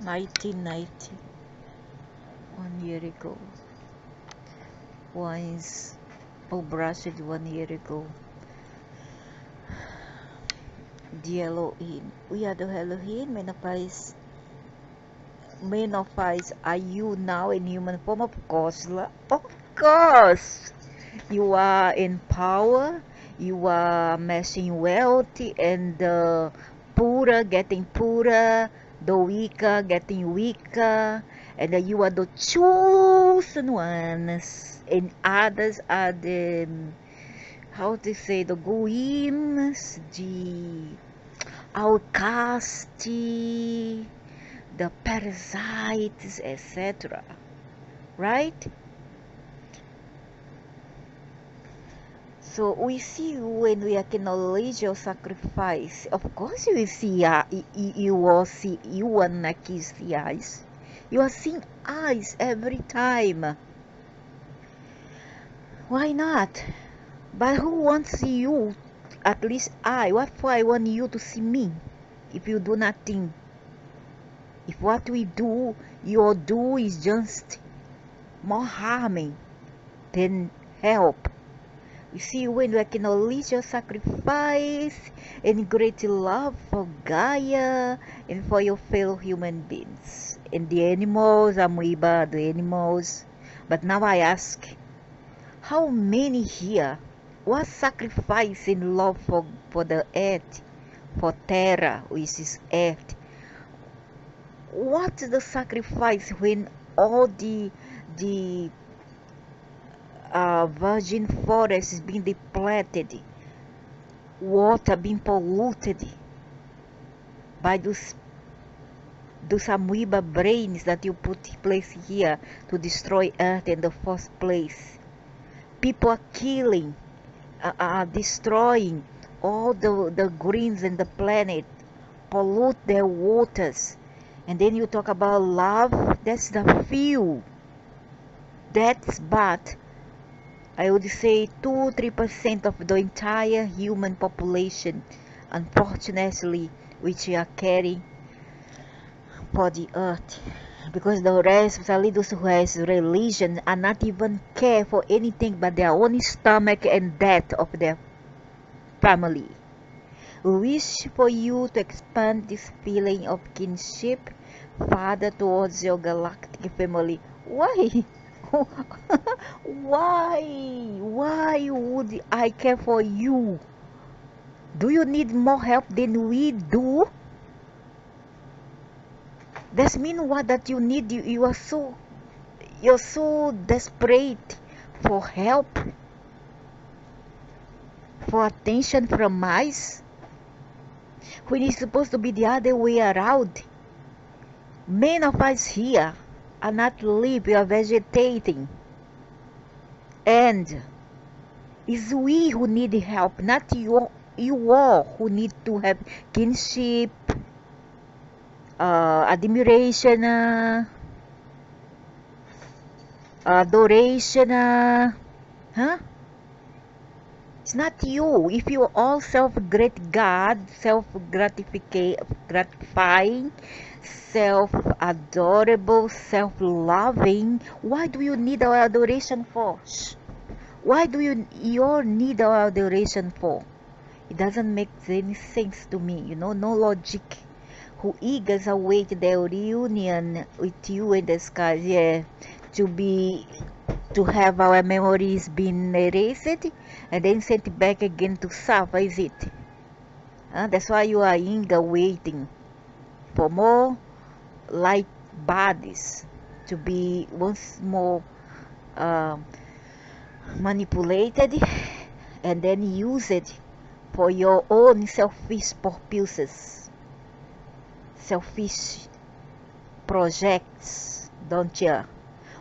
1990, 1 year ago. Once brushed 1 year ago. The Elohim. We are the Elohim. Many of us are you now in human form? Of course. Of course. You are in power. You are amassing wealth, and the poorer getting poorer, the weaker getting weaker, and you are the chosen ones, and others are the, how to say, the goyims, the outcast, the parasites, etc. Right? So we see when we acknowledge your sacrifice. Of course, you see, you will see, you will not see eyes. You are seeing eyes every time. Why not? But who wants to see you? At least what for I want you to see me? If you do nothing, if what we do, you do is just more harming than help. You see, when you acknowledge your sacrifice and great love for Gaia and for your fellow human beings and the animals, amoeba, the animals. But now I ask, how many here, what sacrifice in love for the earth, for Terra, which is earth? What's the sacrifice when all the virgin forest is being depleted, water being polluted by those amoeba brains that you place here to destroy earth in the first place? People are killing, destroying all the greens in the planet, pollute their waters, and then you talk about love. That's the few. That's but I would say 2-3% of the entire human population, unfortunately, which we are caring for the earth. Because the rest, especially those who has religion, are not even care for anything but their own stomach and death of their family. We wish for you to expand this feeling of kinship, Father, towards your galactic family. Why? Why would I care for you? Do you need more help than we do? That means what? That you need, you're so desperate for help, for attention from us, when it's supposed to be the other way around. Many of us here are not living, we are vegetating. And it's we who need help, not you all who need to have kinship, admiration, adoration, huh? It's not you. If you all self-great God, self-gratifying, self-adorable, self-loving, why do you need our adoration for? Why do you need our adoration for? It doesn't make any sense to me, no logic. Who eagers await their reunion with you in the skies, to have our memories being erased and then sent back again to suffer, is it? That's why you are eager waiting for more light bodies to be once more manipulated and then used for your own selfish purposes, selfish projects, don't you?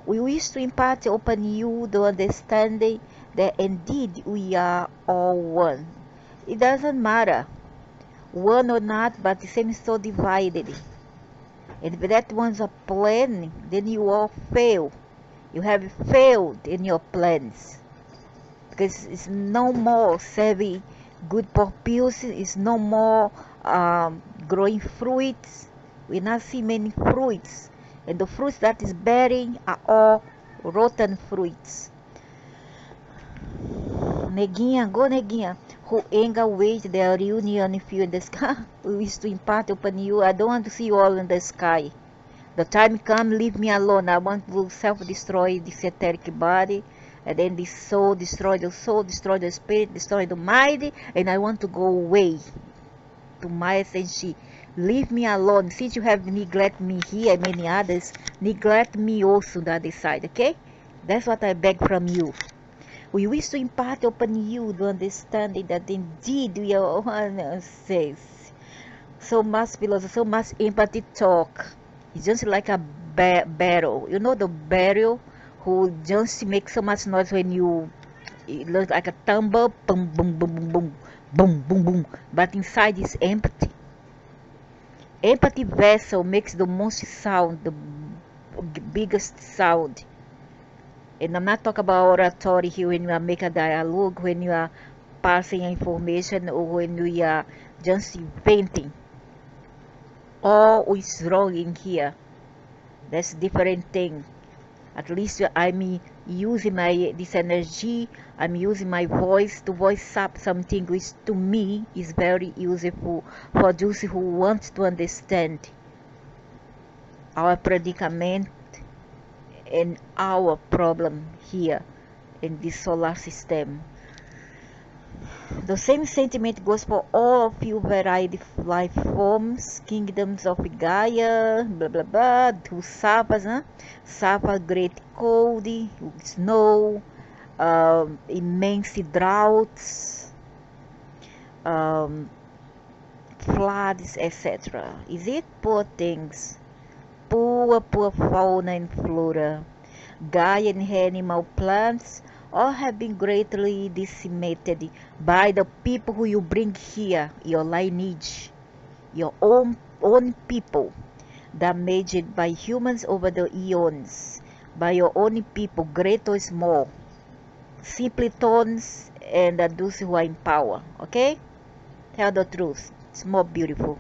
We wish to impart upon you the understanding that indeed we are all one. It doesn't matter, one or not, but it seems so divided. And if that one's a plan, then you all fail. You have failed in your plans. Because it's no more serving good purpose, it's no more growing fruits. We not see many fruits, and the fruits that is bearing are all rotten fruits. Neguinha, go Neguinha, who anger wait their reunion if you in the sky. We wish to impart upon you. I don't want to see you all in the sky. The time come, leave me alone. I want to self-destroy this etheric body, and then this soul, destroy the spirit, destroy the mind, and I want to go away to my ascension. Leave me alone. Since you have neglected me here and many others, neglect me also on the other side, okay? That's what I beg from you. We wish to impart upon you the understanding that indeed we are one says. So much philosophy, so much empathy talk. It's just like a barrel. You know the barrel who just makes so much noise when you, it looks like a tumble, boom, boom, boom, boom, boom, boom, boom, boom. But inside is empty. Empty vessel makes the most sound, the biggest sound. And I'm not talking about oratory here when you are making a dialogue, when you are passing information, or when you are just inventing. All is wrong in here. That's different thing. At least I'm using this energy. I'm using my voice to voice up something which to me is very useful for those who want to understand our predicament and our problem here in this solar system. The same sentiment goes for all of you variety life forms, kingdoms of Gaia, blah blah blah, who suffers, suffer great cold, snow, immense droughts, floods, etc. Is it poor things? Poor fauna and flora, Gaia and animal plants, all have been greatly decimated by the people who you bring here, your lineage, your own people, damaged by humans over the eons, by your own people, great or small, simpletons and those who are in power, okay? Tell the truth, it's more beautiful.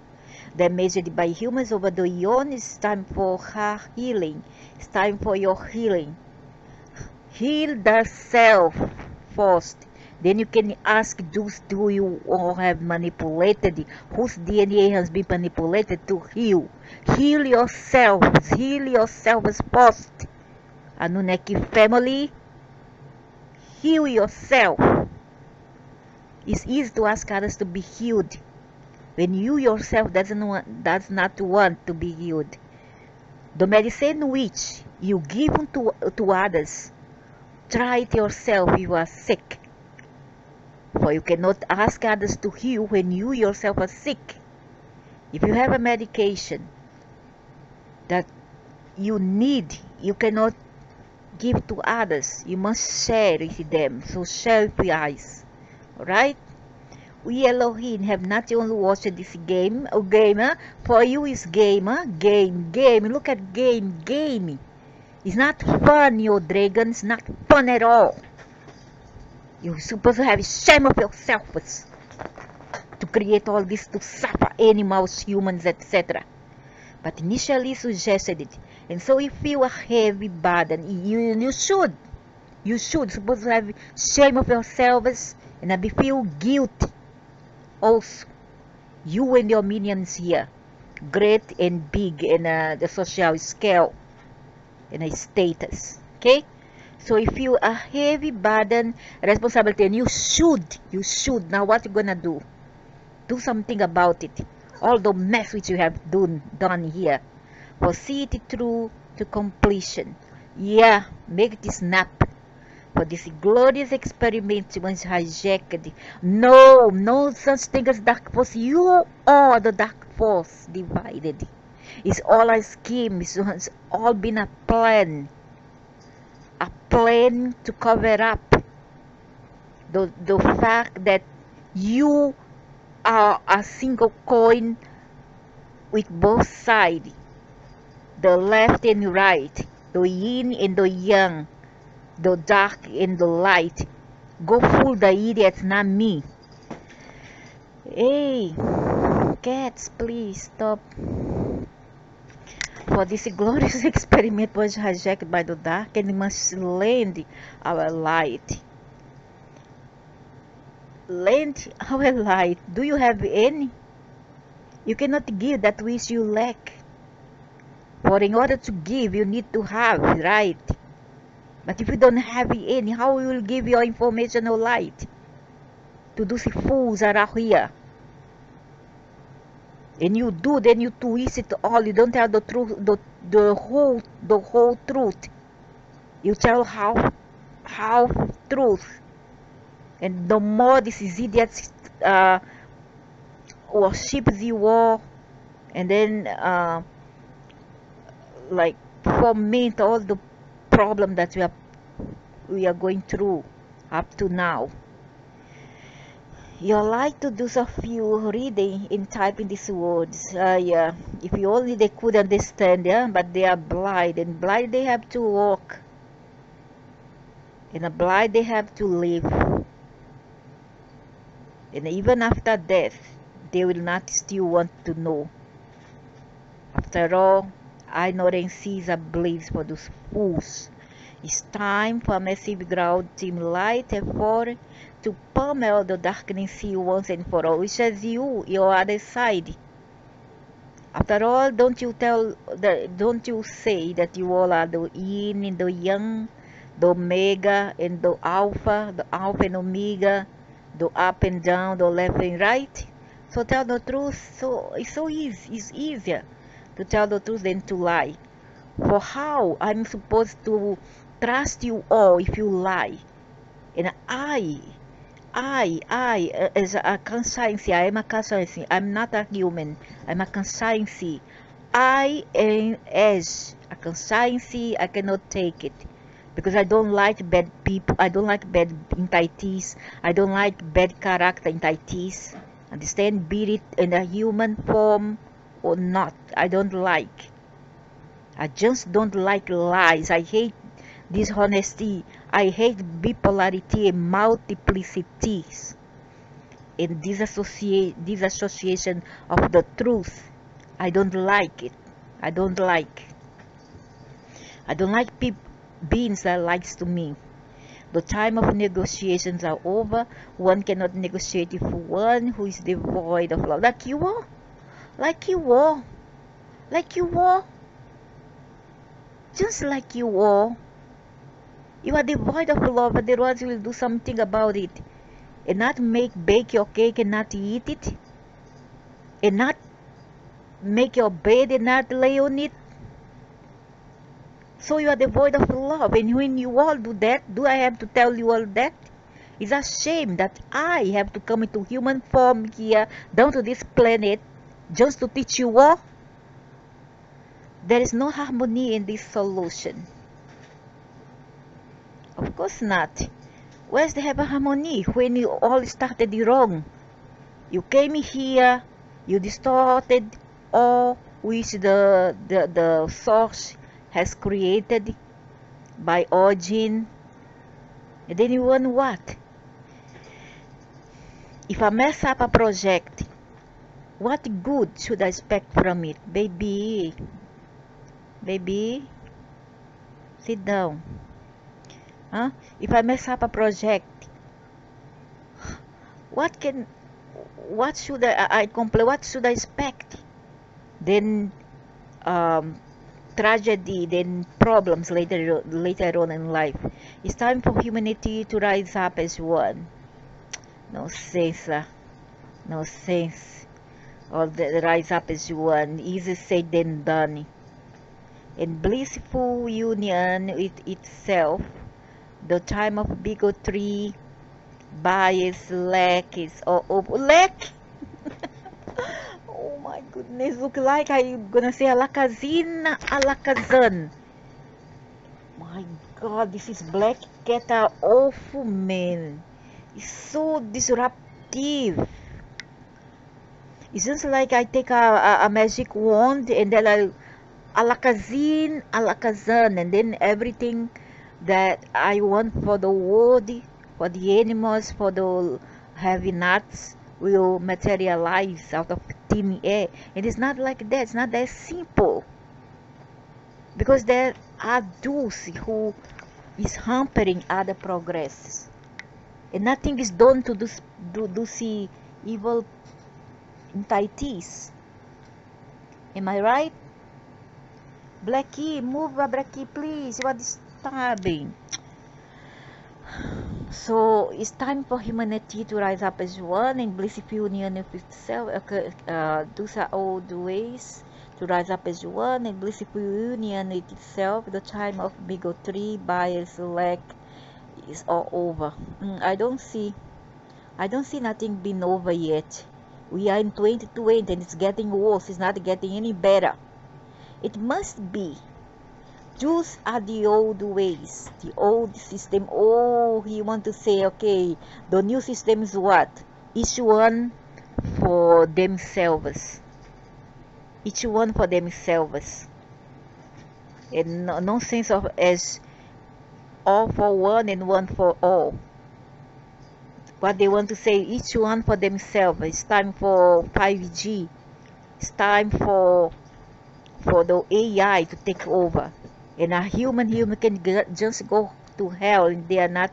Damaged by humans over the eons, it's time for her healing, it's time for your healing. Heal the self first. Then you can ask those who you all have manipulated, whose DNA has been manipulated to heal. Heal yourselves. Heal yourselves first. Anunnaki family, heal yourself. It's easy to ask others to be healed when you yourself does not want to be healed. The medicine which you give to others, try it yourself if you are sick. For you cannot ask others to heal when you yourself are sick. If you have a medication that you need, you cannot give to others. You must share with them. So share with us. Alright? We Elohim have not only watched this game, for you is game. Look at game. It's not fun, your dragons, not fun at all. You're supposed to have shame of yourselves to create all this to suffer animals, humans, etc. But initially suggested it. And so you feel a heavy burden. You should supposed to have shame of yourselves and feel guilty. Also, you and your minions here, great and big in the social scale. In a status, okay? So if you a heavy burden, responsibility, and you should. Now what you gonna do? Do something about it. All the mess which you have done here, for see it through to completion. Yeah, make it snap. For this glorious experiment once hijacked. No such thing as dark force. You are the dark force divided. It's all a scheme. It's all been a plan to cover up the fact that you are a single coin with both sides, the left and right, the yin and the yang, the dark and the light. Go fool the idiots, not me. Hey, cats, please stop. For this glorious experiment was hijacked by the dark and must lend our light. Lend our light. Do you have any? You cannot give that which you lack. For in order to give, you need to have, right? But if you don't have any, how will you give your information or light to those fools around here? And you do, then you twist it all. You don't tell the truth, the whole truth. You tell half truth. And the more these idiots worship the war, and then like foment all the problem that we are going through up to now. You like to do a few reading and typing these words. Yeah, if you only they could understand, yeah, but they are blind, and blind they have to walk, and a blind they have to live, and even after death, they will not still want to know. After all, ignorance is a blaze for those fools. It's time for a massive ground team light effort to pummel the darkness once and for all, which is you, your other side. After all, don't you say that you all are the yin and the yang, the omega and the alpha and omega, the up and down, the left and right? So tell the truth. So it's so easy. It's easier to tell the truth than to lie. For how I'm supposed to trust you all if you lie? And I, as a conscience, I am a conscience. I'm not a human. I'm a conscience. I am as a conscience. I cannot take it because I don't like bad people. I don't like bad entities. I don't like bad character entities. Understand? Be it in a human form or not. I don't like. I just don't like lies. I hate dishonesty. I hate bipolarity and multiplicities and disassociation of the truth. I don't like it. I don't like beings that likes to me. The time of negotiations are over. One cannot negotiate with one who is devoid of love. Like you are. Like you are. Like you are. Just like you are. You are devoid of love, but otherwise you will do something about it. And not bake your cake and not eat it. And not make your bed and not lay on it. So you are devoid of love. And when you all do that, do I have to tell you all that? It's a shame that I have to come into human form here, down to this planet, just to teach you all. There is no harmony in this solution. Of course not. Where's the have a harmony when you all started wrong? You came here, you distorted all which the source has created by origin. And then you want what? If I mess up a project, what good should I expect from it? Baby, sit down. Huh? If I mess up a project, what should I complain? What should I expect? Then tragedy, then problems later on in life. It's time for humanity to rise up as one. No sense, no sense. Or the rise up as one. Easy said than done. In blissful union with itself, the time of bigotry, bias, lack is lack. Oh my goodness, look like I'm gonna say alakazin, alakazan. My God, this is black cat are awful, man. It's so disruptive. It's just like I take a magic wand and then I alakazin, alakazan, and then everything that I want for the world, for the animals, for the heavy nuts will materialize out of thin air. It is not like that. It's not that simple. because there are those who is hampering other progress, and nothing is done to do see evil entities. Am I right? Blackie, move, Blackie, please. You are disturbing. So it's time for humanity to rise up as one in blissful union with itself. Those are all the ways to rise up as one in blissful union with itself. The time of bigotry, bias, lack is all over. I don't see nothing being over yet. We are in 2020 and it's getting worse. It's not getting any better. It must be. Those are the old ways, the old system. Oh, you want to say, okay, the new system is what? Each one for themselves. Each one for themselves. And no sense of as all for one and one for all. What they want to say, each one for themselves. It's time for 5G. It's time for the AI to take over. And a human can just go to hell, and they are not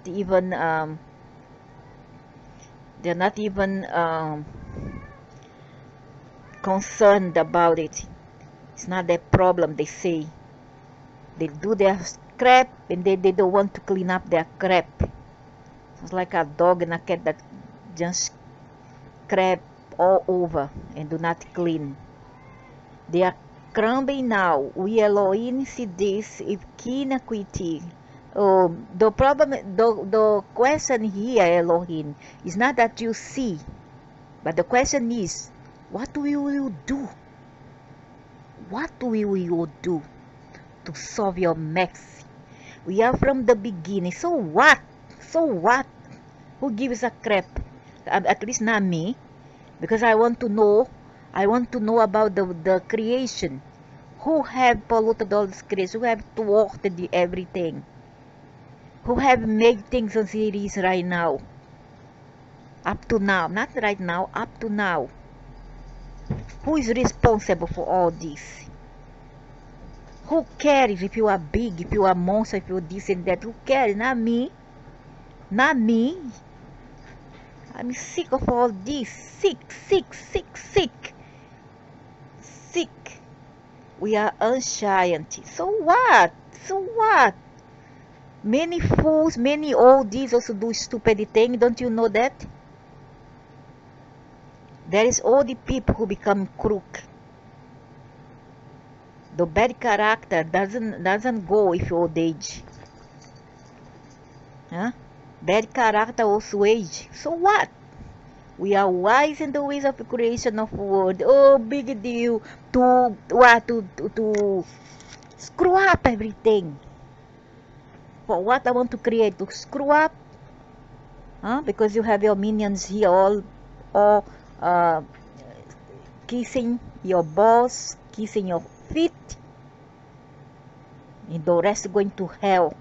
even concerned about it. It's not their problem. They say they do their crap, and they don't want to clean up their crap. It's like a dog and a cat that just crap all over and do not clean. They are crumbling now. We elohim see this if keen equity. The problem, the question here, Elohim, is not that you see, but the question is, what will you do? What will you do to solve your mess? We are from the beginning. So what? So what? Who gives a crap? At least not me, because I want to know about the creation. Who have polluted all this creation? Who have thwarted everything? Who have made things as it is right now? Up to now. Not right now, up to now. Who is responsible for all this? Who cares if you are big, if you are a monster, if you are this and that? Who cares? Not me. Not me. I'm sick of all this. Sick. We are ancient. So what? Many fools, many oldies also do stupid things. Don't you know that? There is all the people who become crook. The bad character doesn't go with old age. Huh? Bad character also age. So what? We are wise in the ways of the creation of the world. Oh, big deal to screw up everything. For what I want to create? To screw up? Huh? Because you have your minions here all kissing your balls, kissing your feet, and the rest going to hell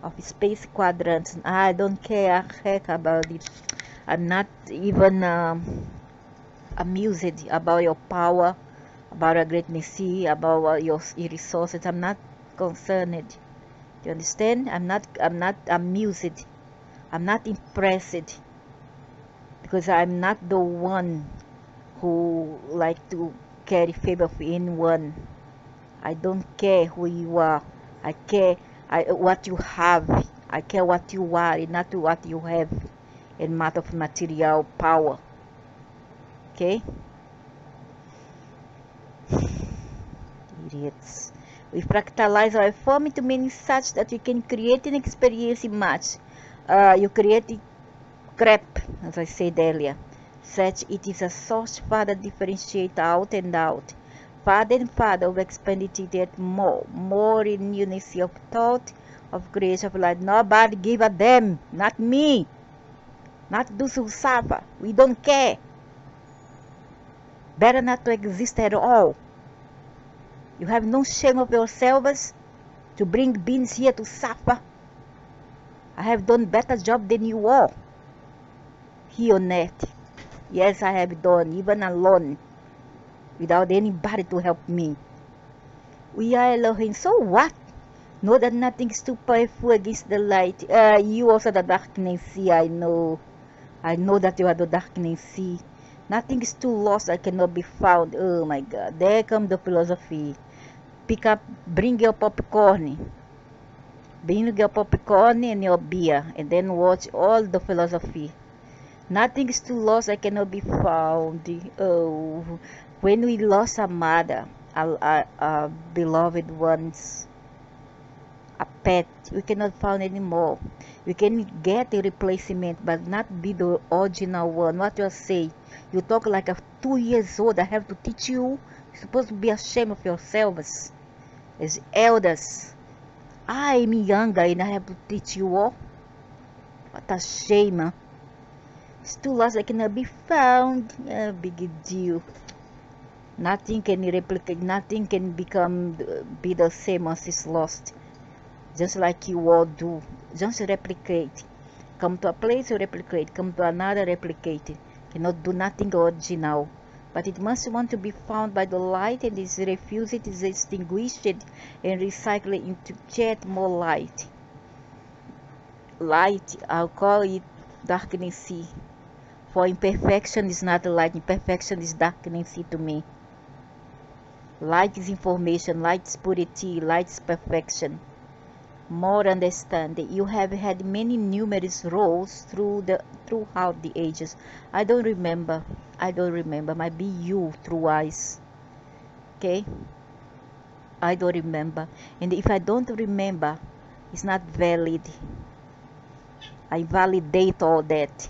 of space quadrants. I don't care a heck about it. I'm not even amused about your power, about your greatness, about your resources. I'm not concerned. Do you understand? I'm not amused. I'm not impressed, because I'm not the one who like to carry favor for anyone. I don't care who you are. I care what you have. I care what you are, and not what you have in matter of material power. Okay? Idiots. We fractalize our form into many such that we can create an experience much. You create crap, as I said earlier. Such it is a source further differentiate out and out. Further and further we expand it yet more in unity of thought, of creation, of life. Nobody give a damn, not me. Not those who suffer. We don't care. Better not to exist at all. You have no shame of yourselves to bring beings here to suffer. I have done better job than you all here on earth. Yes, I have done, even alone. without anybody to help me. We are Elohim. So what? Know that nothing is too powerful against the light. You also the darkness sea. I know. I know that you are the darkness sea. Nothing is too lost that cannot be found. Oh my God. There comes the philosophy. Pick up, bring your popcorn. Bring your popcorn and your beer. And then watch all the philosophy. Nothing is too lost that cannot be found. Oh, when we lost a mother, our beloved ones, a pet, we cannot find anymore. We can get a replacement, but not be the original one. What you say? You talk like a 2 years old. I have to teach you. You're supposed to be ashamed of yourselves as elders. I'm younger and I have to teach you all. What a shame, huh? It's too lost that cannot be found. Big deal. Nothing can replicate. Nothing can be the same as it's lost. Just like you all do. Just replicate. Come to a place, you replicate. Come to another, replicate. Cannot do nothing original. But it must want to be found by the light, and is refused, it is extinguished and recycled into yet more light. Light, I'll call it darkness sea. For imperfection is not light, imperfection is darkness sea to me. Light is information, light is purity, light is perfection. More understanding. You have had many numerous roles throughout the ages. I don't remember. Might be you through eyes. Okay? I don't remember. And if I don't remember, it's not valid. I validate all that.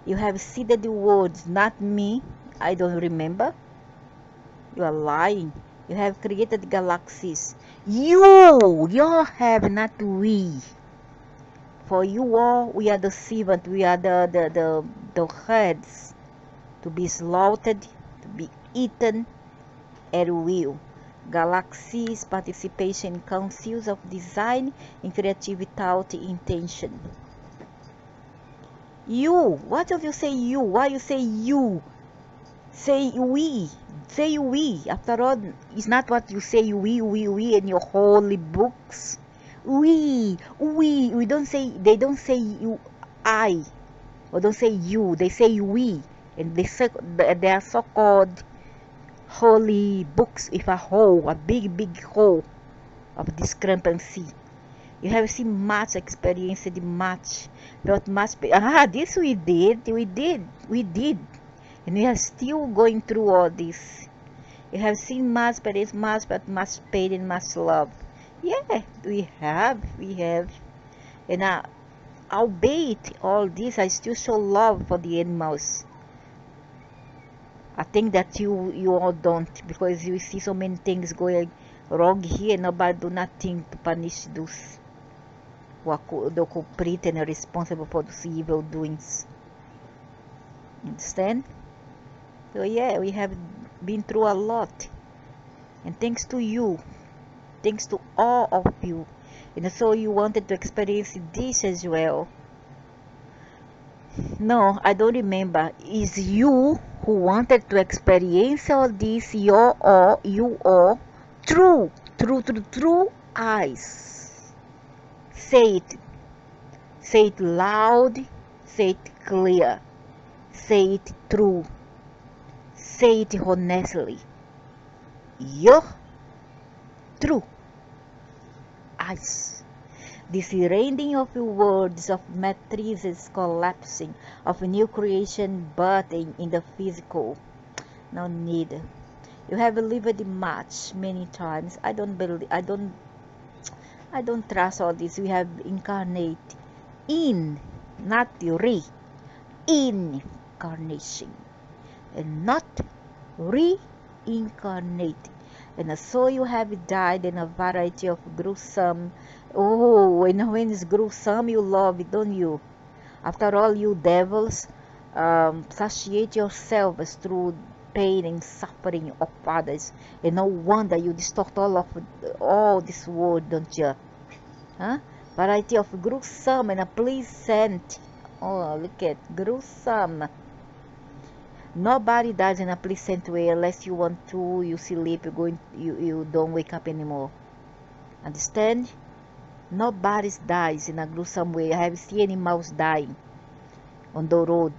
You have seeded the words, not me. I don't remember. You are lying. You have created galaxies. You have, not we. For you all, we are the servant. We are the heads to be slaughtered, to be eaten at will. Galaxies, participation in councils of design and creative without intention. You. What if you say you? Why you say you? Say we. Say we. After all, it's not what you say we in your holy books. We don't say, they don't say you, I, or don't say you, they say we. And they are so-called holy books with a hole, a big hole of discrepancy. You have seen much, experienced much, felt much. This we did. And we are still going through all this. You have seen much, but it's much, but much pain and much love. Yeah, we have. And albeit all this, I still show love for the animals. I think that you all don't, because you see so many things going wrong here. Nobody do nothing to punish those who are the culprit and are responsible for those evil doings. Understand? So yeah, we have been through a lot, and thanks to you, thanks to all of you, and so you wanted to experience this as well. No, I don't remember. Is you who wanted to experience all this, you all true eyes. Say it loud, say it clear, say it true. Say it honestly. Your true eyes. This rending of the words of matrices collapsing, of a new creation birthing in the physical. No need. You have lived much, many times. I don't trust all this. We have incarnate in, not incarnation. And not reincarnate. And so you have died in a variety of gruesome. Oh, and when it's gruesome, you love it, don't you? After all, you devils satiate yourselves through pain and suffering of others. And no wonder you distort all this world, don't you? Huh? Variety of gruesome and a pleasant. Oh, look at gruesome. Nobody dies in a pleasant way unless you want to, you sleep, you don't wake up anymore. Understand? Nobody dies in a gruesome way. I have seen animals dying on the road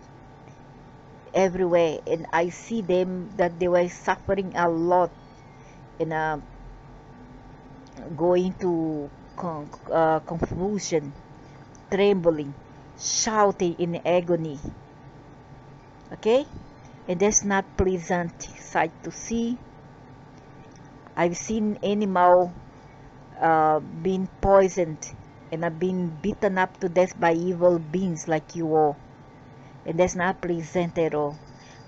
everywhere, and I see them that they were suffering a lot and going to confusion, trembling, shouting in agony. Okay? And that's not pleasant sight to see. I've seen animal being poisoned and being beaten up to death by evil beings like you all. And that's not pleasant at all.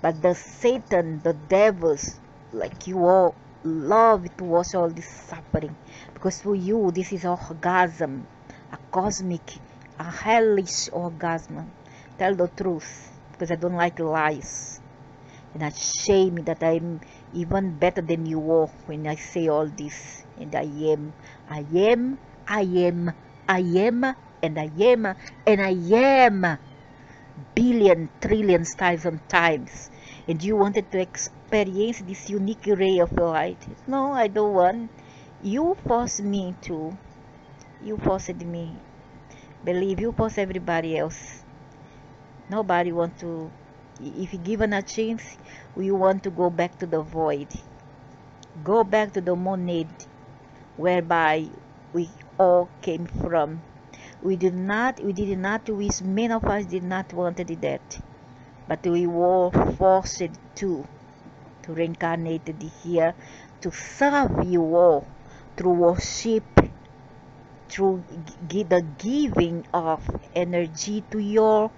But the Satan, the devils like you all, love to watch all this suffering, because for you this is orgasm, a cosmic, a hellish orgasm. Tell the truth, because I don't like lies, and I shame that I'm even better than you all when I say all this. And I am, and I am billion, trillions, thousand times. And you wanted to experience this unique ray of light. No, I don't want. You forced me to. You forced me. Believe you force everybody else. Nobody want to. If you given a chance, we want to go back to the void. Go back to the monad, whereby we all came from. We did not wish, many of us did not wanted that. But we were forced to reincarnate here, to serve you all, through worship, through the giving of energy to you.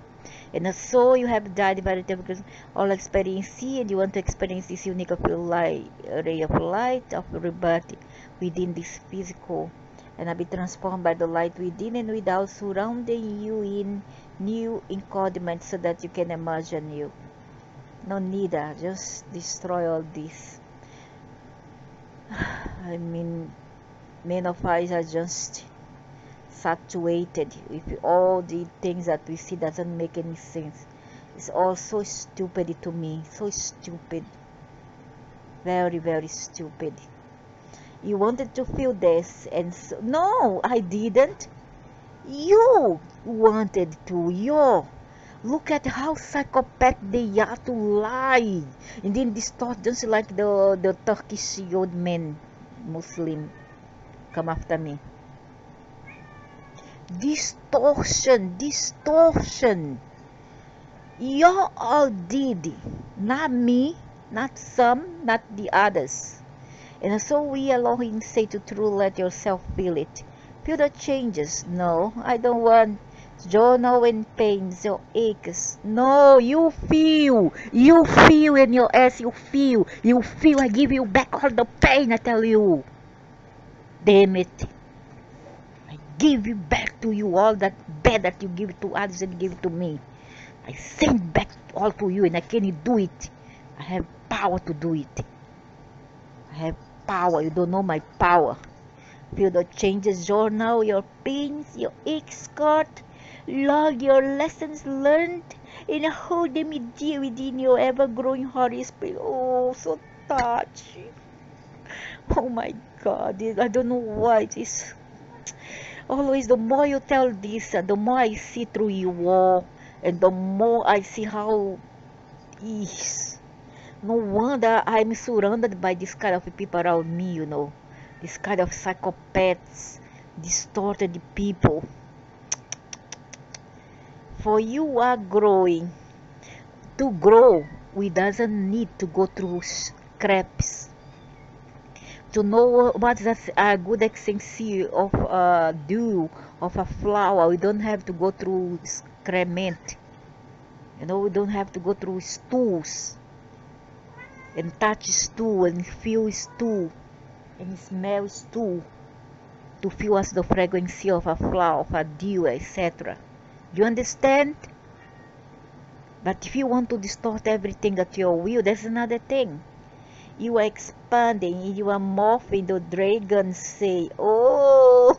And so you have died by the time, because all experience, and you want to experience this unique of light, ray of light of rebirth within this physical, and be transformed by the light within and without, surrounding you in new embodiment, so that you can imagine you. No need, just destroy all this. I mean, many of us are just saturated with all the things that we see doesn't make any sense. It's all so stupid to me, so stupid, very, very stupid. You wanted to feel this, and so, no, I didn't. You wanted to. You look at how psychopath they are to lie, and then distort, just like the Turkish old man, Muslim, come after me. Distortion. You all did, not me, not some, not the others. And so we elohim say to truly let yourself feel it. Feel the changes. No, I don't want journal and pains or aches. No, you feel in your ass, you feel, I give you back all the pain, I tell you. Damn it. I give you back to you all that bad that you give to others and give to me. I send back all to you, and I can't do it. I have power to do it. I have power. You don't know my power. Feel the changes, journal your pains, your aches, cut, log your lessons learned, and hold them dear within your ever-growing heart. Oh, so touchy. Oh my God, I don't know why it is. Always, the more you tell this, the more I see through you all, and the more I see how is. No wonder I'm surrounded by this kind of people around me, you know. This kind of psychopaths, distorted people. For you are growing. To grow, we doesn't need to go through scraps. To know what is a good essence of dew of a flower, we don't have to go through excrement. You know, we don't have to go through stools, and touch stool, and feel stool, and smell stool, to feel as the fragrance of a flower, of a dew, etc. You understand? But if you want to distort everything at your will, that's another thing. You are expanding, you are morphing. The dragons say, oh,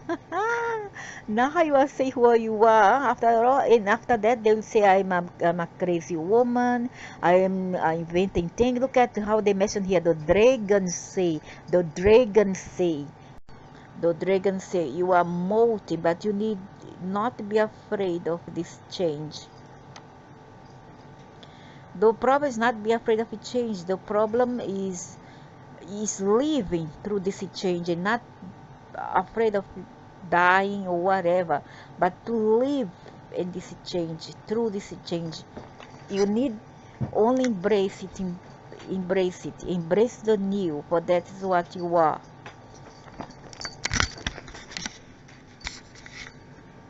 Now you will say who you are after all, and after that they will say I'm a crazy woman. I am inventing things. Look at how they mention here. The dragons say, the dragons say you are multi, but you need not be afraid of this change. The problem is not be afraid of change. The problem is living through this change and not afraid of dying or whatever, but to live in this change, through this change. You need only embrace the new, for that is what you are.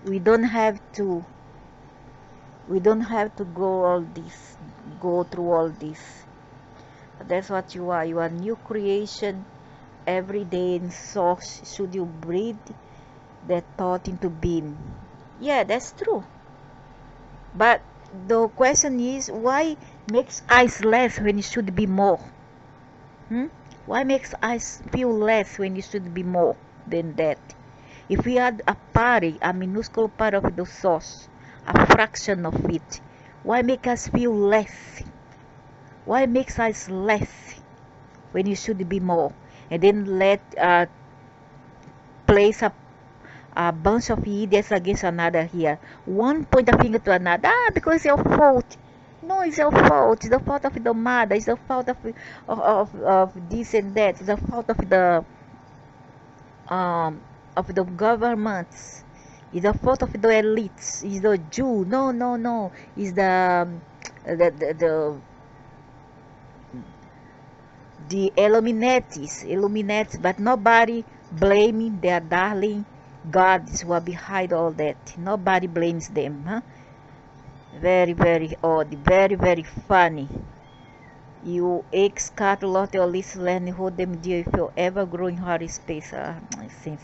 We don't have to go through all this. That's what you are. You are new creation every day, and so should you breathe that thought into being. Yeah, that's true. But the question is, why makes us less when it should be more? Why makes us feel less when it should be more than that? If we had a party, a minuscule part of the source, a fraction of it, why make us feel less? Why makes us less when it should be more? And then let place a bunch of idiots against another here. One point a finger to another. Because it's your fault. No, it's your fault. It's the fault of the mother. It's the fault of this and that. It's the fault of the governments. It's the fault of the elites. It's the Jew. No, no, no. It's the Illuminatis, but nobody blaming their darling gods who are behind all that. Nobody blames them, huh? Very, very odd, very, very funny. You ex-cat lot your list learn who them dear if you ever grow in hard space. Since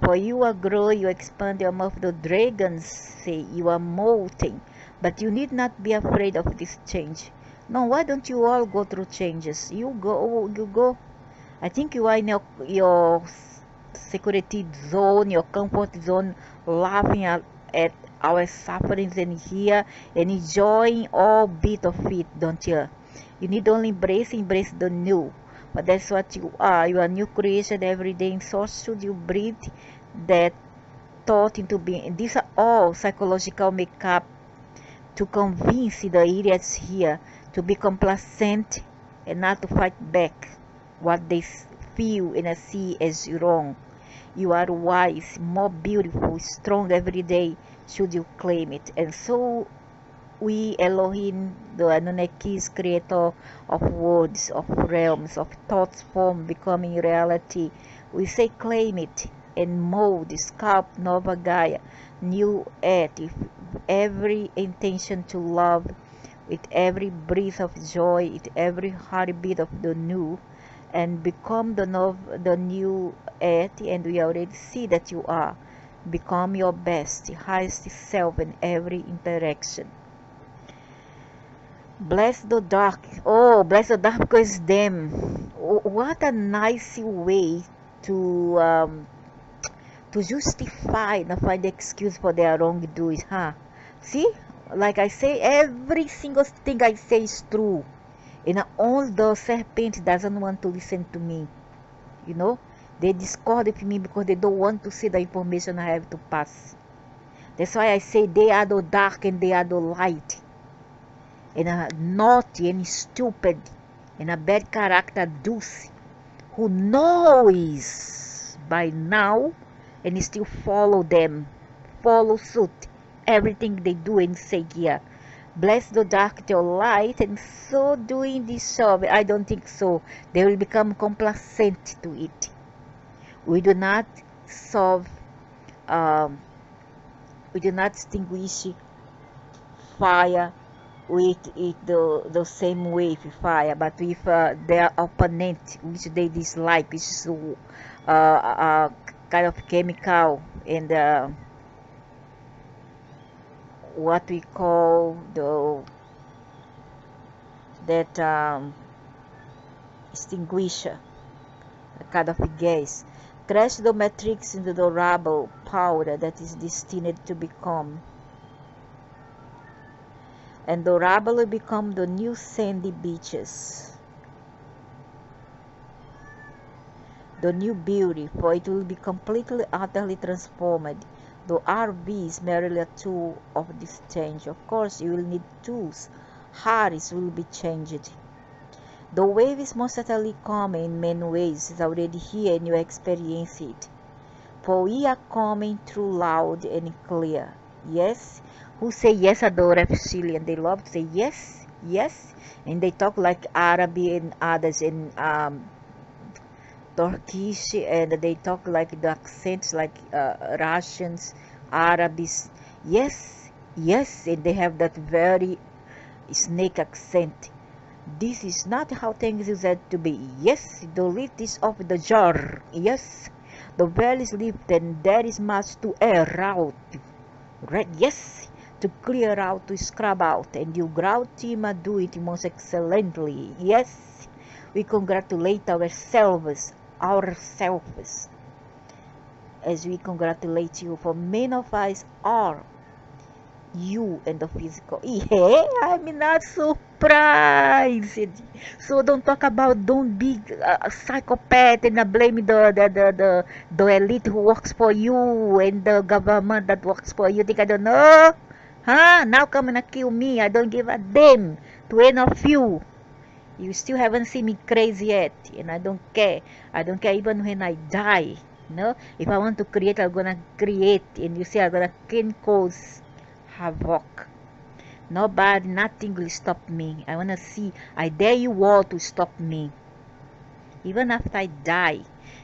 for you are grow, you expand your mouth. The dragons say you are molting, but you need not be afraid of this change. No, why don't you all go through changes? You go. I think you are in your security zone, your comfort zone, laughing at our sufferings and here and enjoying all bit of it, don't you? You need only embrace the new. But that's what you are. You are new creation every day. And so should you breathe that thought into being. These are all psychological makeup to convince the idiots here to be complacent and not to fight back what they feel and see as wrong. You are wise, more beautiful, strong every day should you claim it. And so we, Elohim, the Anunnakis, creator of worlds, of realms, of thoughts form becoming reality, we say claim it and mold, sculpt Nova Gaia, new earth, with every intention to love, with every breath of joy, with every heartbeat of the new, and become the new earth. And we already see that you are. Become your best, highest self in every interaction. Bless the dark. Oh, bless the dark because them. What a nice way to justify and find the excuse for their wrongdoings, huh? See, like I say, every single thing I say is true. And all the serpent doesn't want to listen to me. You know, they discord with me because they don't want to see the information I have to pass. That's why I say they are the dark and they are the light. And a naughty and stupid and a bad character Deuce, who knows by now and still follow them, follow suit, everything they do and say here. Bless the dark to light, and so doing this job, I don't think so. They will become complacent to it. We do not solve, we do not extinguish fire with it the same way with fire, but with their opponent, which they dislike, which is kind of chemical and what we call that extinguisher, a kind of gas. Crash the matrix into the rubble powder that is destined to become. And the rubble will become the new sandy beaches. The new beauty, for it will be completely, utterly transformed. The RV is merely a tool of this change. Of course, you will need tools. Hearts will be changed. The wave is most certainly coming in many ways. It's already here and you experience it. For we are coming through loud and clear. Yes? Who say yes are the Reptilian. They love to say yes, yes. And they talk like Arabic and others in Turkish, and they talk like the accents like Russians, Arabs. Yes, yes, and they have that very snake accent. This is not how things is said to be. Yes, the lid is off the jar. Yes, the veil is lifted, and there is much to air out. Right? Yes, to clear out, to scrub out, and you ground team do it most excellently. Yes, we congratulate ourselves, as we congratulate you, for many of us are you and the physical. Yeah, I'm not surprised. So don't talk about, don't be a psychopath and blame the elite who works for you and the government that works for you. Think I don't know? Huh? Now come and kill me. I don't give a damn to any of you. You still haven't seen me crazy yet, and I don't care. I don't care even when I die. No, if I want to create, I'm gonna create, and you see, I'm gonna cause havoc. Nobody, nothing will stop me. I wanna see. I dare you all to stop me. Even after I die,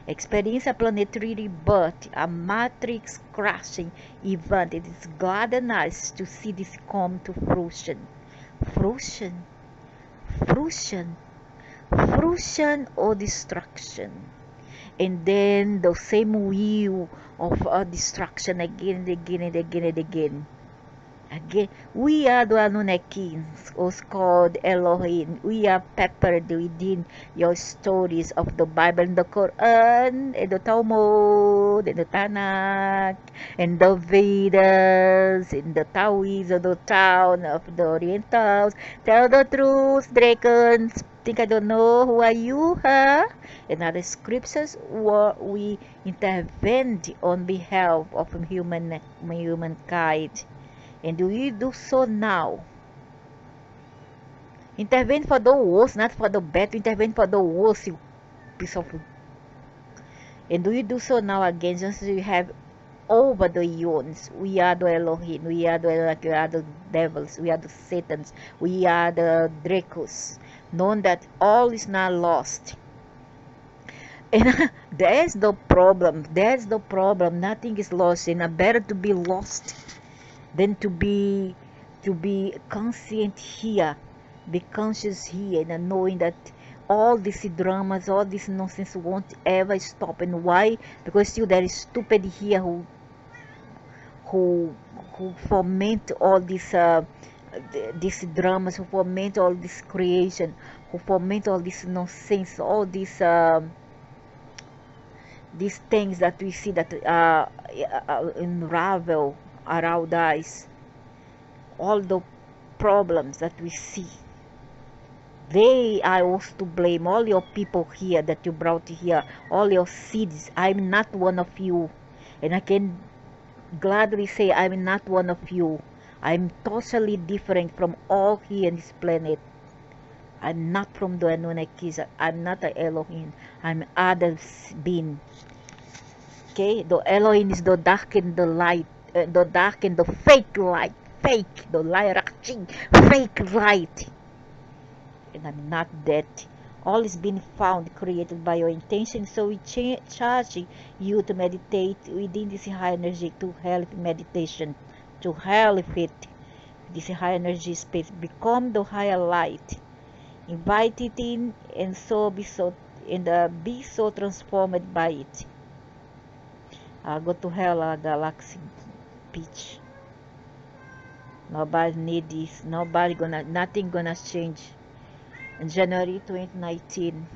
experience a planetary rebirth, a matrix crashing event. It is glad and nice to see this come to fruition. Fruition. Fruition, fruition or destruction, and then the same wheel of destruction again and again and again and again. Again, we are the Anunnakis, also called Elohim. We are peppered within your stories of the Bible and the Quran, and the Talmud, and the Tanakh, and the Vedas, and the Taoists of the town of the Orientals. Tell the truth, dragons. Think I don't know who are you, huh? And other scriptures where we intervened on behalf of humankind. And do you do so now? Intervene for the worst, not for the bad. Intervene for the worst, you piece of. And do you do so now again? Just as you have over the eons. We are the Elohim. We are the devils. We are the Satans. We are the Dracos. Knowing that all is not lost. And there's the problem. There's the problem. Nothing is lost. And better to be lost than to be conscient here, be conscious here, and knowing that all these dramas, all this nonsense won't ever stop. And why? Because still there is stupid here who foment all these dramas, who foment all this creation, who foment all this nonsense, all these things that we see that unravel around us, all the problems that we see, they are also to blame. All your people here that you brought here, all your seeds. I'm not one of you, and I can gladly say I'm not one of you. I'm totally different from all here in this planet. I'm not from the Anunnakis. I'm not an Elohim. I'm other being. Okay, the Elohim is the dark and the light. The dark and the fake light, the light, fake light, and I'm not that. All is being found, created by your intention. So we charge you to meditate within this high energy, to help meditation, to help it, this high energy space, become the higher light. Invite it in, and be so transformed by it. Go to hell, galaxy pitch. Nobody need this. Nothing gonna change. In January 2019,